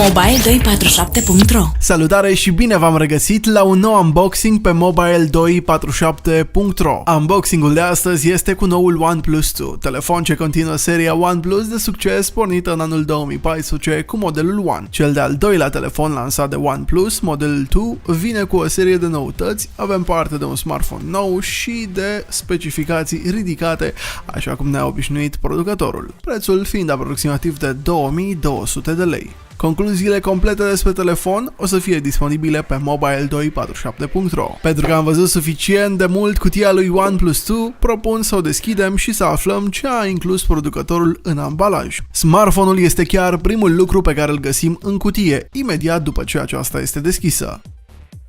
Mobile247.ro. Salutare și bine v-am regăsit la un nou unboxing pe Mobile247.ro. Unboxingul de astăzi este cu noul OnePlus 2, telefon ce continuă seria OnePlus de succes pornită în anul 2014 cu modelul One. Cel de-al doilea telefon lansat de OnePlus, modelul 2, vine cu o serie de noutăți, avem parte de un smartphone nou și de specificații ridicate, așa cum ne-a obișnuit producătorul, prețul fiind aproximativ de 2200 de lei. Concluziile complete despre telefon o să fie disponibile pe Mobile247.ro. Pentru că am văzut suficient de mult cutia lui OnePlus 2, propun să o deschidem și să aflăm ce a inclus producătorul în ambalaj. Smartphone-ul este chiar primul lucru pe care îl găsim în cutie, imediat după ce aceasta este deschisă.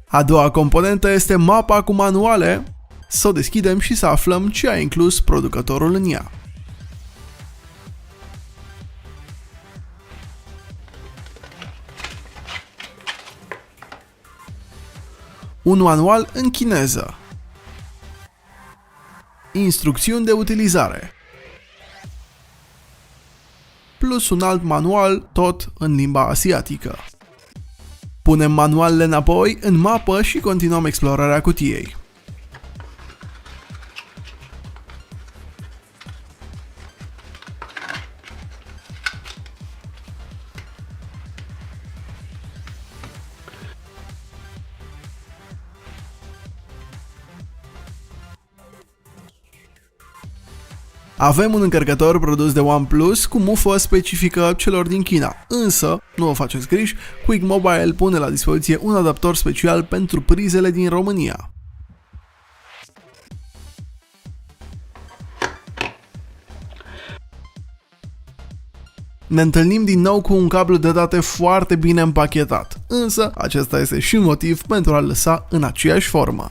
A doua componentă este mapa cu manuale. Să o deschidem și să aflăm ce a inclus producătorul în ea. Un manual în chineză. Instrucțiuni de utilizare. Plus un alt manual, tot în limba asiatică. Punem manualele înapoi în mapă și continuăm explorarea cutiei. Avem un încărcător produs de OnePlus cu mufă specifică celor din China, însă, nu vă faceți griji, Quick Mobile pune la dispoziție un adaptor special pentru prizele din România. Ne întâlnim din nou cu un cablu de date foarte bine împachetat, însă acesta este și un motiv pentru a-l lăsa în aceeași formă.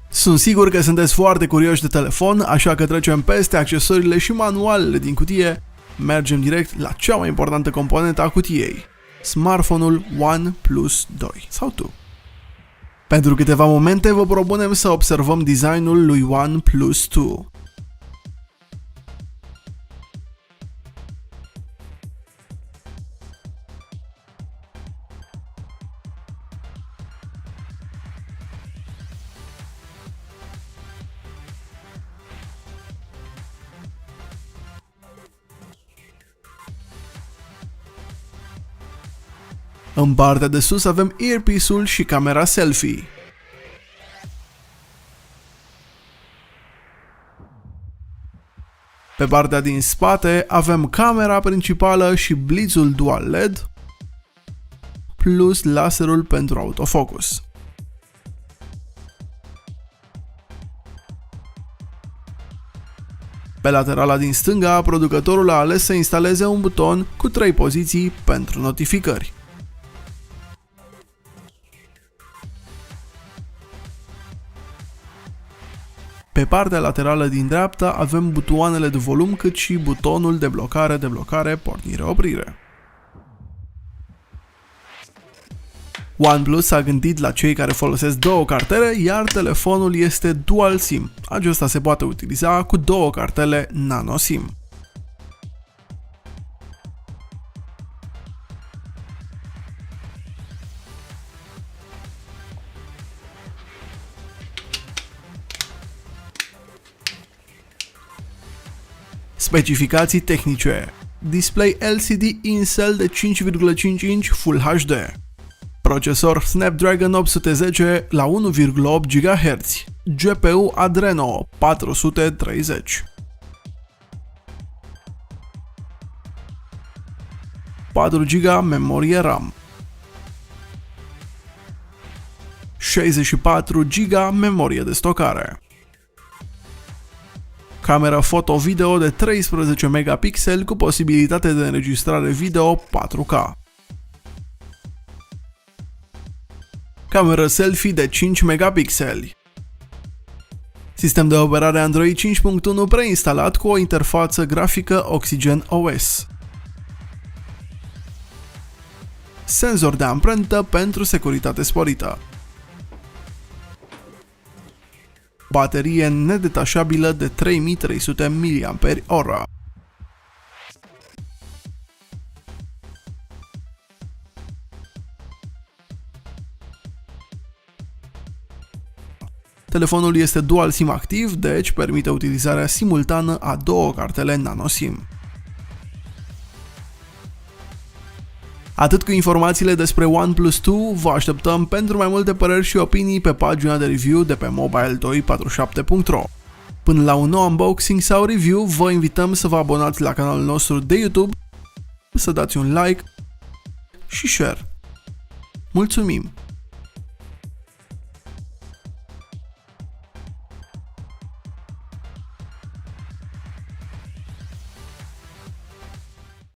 Sunt sigur că sunteți foarte curioși de telefon, așa că trecem peste accesoriile și manualele din cutie, mergem direct la cea mai importantă componentă a cutiei, smartphone-ul OnePlus 2 sau 2. Pentru câteva momente vă propunem să observăm designul lui OnePlus 2. În partea de sus avem earpiece-ul și camera selfie. Pe partea din spate avem camera principală și blitzul dual LED, plus laserul pentru autofocus. Pe laterala din stânga, producătorul a ales să instaleze un buton cu 3 poziții pentru notificări. Pe partea laterală din dreapta avem butoanele de volum cât și butonul de blocare, pornire-oprire. OnePlus a gândit la cei care folosesc două cartele, iar telefonul este dual SIM. Acesta se poate utiliza cu două cartele nano SIM. Specificații tehnice: display LCD in-cell de 5,5 inch Full HD, procesor Snapdragon 810 la 1,8 GHz, GPU Adreno 430, 4 GB memorie RAM, 64 GB memorie de stocare, camera foto-video de 13 megapixeli cu posibilitate de înregistrare video 4K. Cameră selfie de 5 megapixeli. Sistem de operare Android 5.1 preinstalat cu o interfață grafică Oxygen OS. Senzor de amprentă pentru securitate sporită. baterie nedetașabilă de 3300 mAh. Telefonul este dual SIM activ, deci permite utilizarea simultană a două cartele nano SIM. Atât cu informațiile despre OnePlus 2, vă așteptăm pentru mai multe păreri și opinii pe pagina de review de pe mobile247.ro. Până la un nou unboxing sau review, vă invităm să vă abonați la canalul nostru de YouTube, să dați un like și share. Mulțumim!